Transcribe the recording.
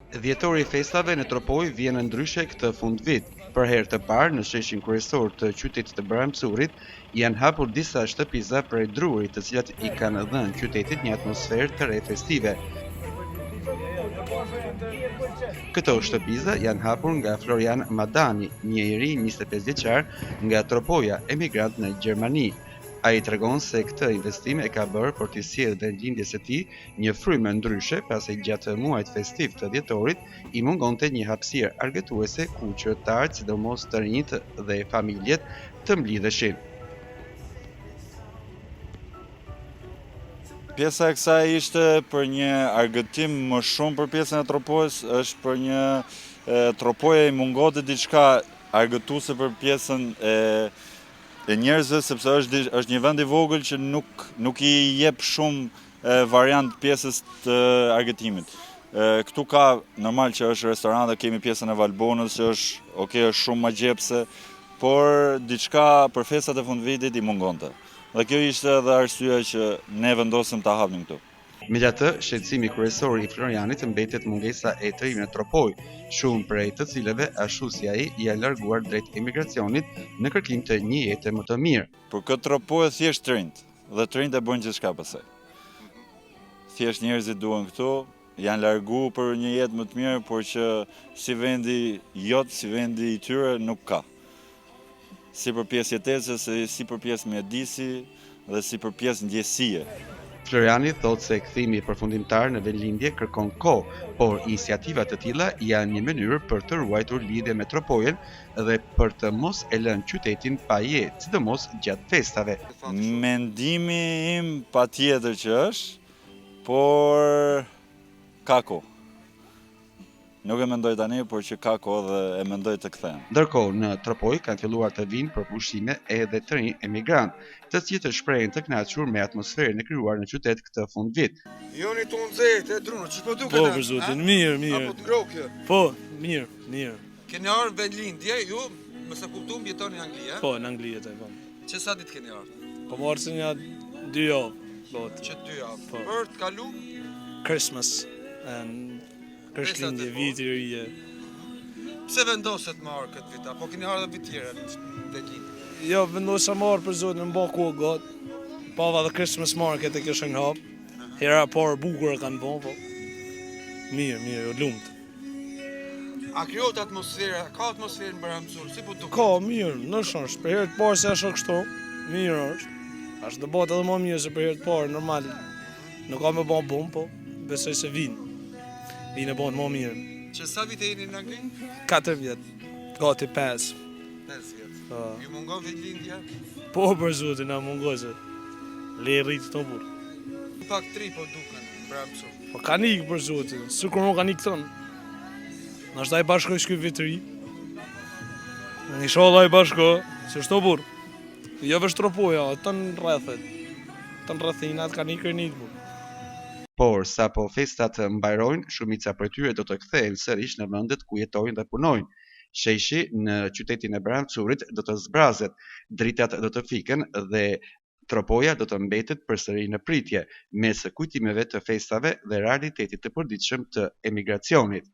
Dhjetori i festave në Tropoj vjen ndryshe këtë fundvit. Për herë të parë në sheshin kryesor të qytetit të Bramcurit janë hapur disa shtëpiza prej drurit, të cilat i kanë dhënë qytetit një atmosferë të re festive. Këto shtëpiza janë hapur nga Florian Madani, një i ri 25 vjeçar nga Tropoja, emigrant në Gjermani. Ai tregon se këtë investim e ka bërë për të sjellë vendlindjes së tij një frymë ndryshe, pasi gjatë muajit festiv të dhjetorit i mungonte një hapësirë argëtuese ku qytetarët, sidomos të rinjt dhe familjet, të mblidheshin. Pjesa e kësaj ishte për një argëtim më shumë për pjesën e Tropojës, është për një Tropoja i mungote diçka argëtuese për pjesën e njerëzve, sepse është një vend i vogël që nuk i jep shumë variant pjesës të argëtimit. Këtu ka normal që është restorant, kemi pjesën e Valbonës që është shumë më gjepse, por diçka për festat e fundvitit i mungonte. Dhe kjo ishte edhe arsyeja që ne vendosëm ta hapnim këtu. Megjithatë, shqetësimi kryesor i Florianit mbetet mungesa e trimit në Tropoj, shumë prej të cilëve ashtu si ai janë larguar drejt emigracionit në kërkim të një jete më të mirë. Por këtë Tropoj thjesht të rinjt, dhe të rinjt e bën gjithçka pastaj. Thjesht njerëzit duan këtu, janë largu për një jetë më të mirë, por që si vendi jot, si vendi i tyre nuk ka. Si për pjesë jetese, si për pjesë mjedisi dhe si për pjesë ndjesie. Floriani thotë se kthimi përfundimtar në vendlindje kërkon kohë, por iniciativat të tilla janë një mënyrë për të ruajtur lidhje me Tropojën dhe për të mos e lënë qytetin pa jetë, sidomos gjatë festave. Mendimi im patjetër që është, por ka kohë. Nuk e mendoj tani, por që ka kohë dhe e mendoj të kthehen. Ndërkohë, në Tropoj kanë filluar të vinë për pushime edhe të rinj emigrant, të cilët të shprehen të kënaqur me atmosferën e krijuar në qytet këtë fundvit. Joni të nxehtë, drunë, ç'po duket? Po, për zotin, mirë. Apo të ngrohtë? Po, mirë. Keni ardhur vendlindje, ju, më sa kuptuam jetoni në Angli, Po, në Angli jetaj, po. Që sa ditë keni ardhur? Po marrë se një 2 javë, Që 2 javë. Po. Për të kalu? Christmas, Krishtlindje, viti i ri. Pse vendoset marrë këtë vit, apo keni ardhur vit tjerë në vendlindje? Jo, vendosa marrë për zotin, në bako gotë. Pava dhe Christmas market e këshën hapë. Hera parë bukur e kanë bon, po. Mirë, o lumët. A krijohet atmosfera, ka atmosferë në Bramcur, si po duket? Ka, mirë, në është, për herë të parë se ashtë kështu, mirë është. Ashtë dëbat edhe më mirë se për herë të parë, normal. Nuk ka me bon bum, po, besoj se vinë. Vinë e bon më mirë. Që sa vite jeni në Angli? 4 vjetë, gati 5. 5 vjet. Po. Ju mungon vendlindja? Po, për zotin, a mungose. Le rritë të burë. Pak 3 po duken në Bramcur. Po ka nikë për zotin, së kur nuk ka nikë tënë. Në është da i bashkoj shky vitëri. Në një shola i bashkoj, që është të burë. Jo vështë Tropoja, të në rrethet. Të në rrethinat ka nikë burë. Por, sa po festat mbajrojnë, shumica për tyre do të kthehen sërish në vendet ku jetojnë dhe punojnë. Sheshi në qytetin e Bramcurit do të zbrazet, dritat do të fiken dhe Tropoja do të mbetet përsëri në pritje, mes kujtimeve të festave dhe realitetit të përditshëm të emigracionit.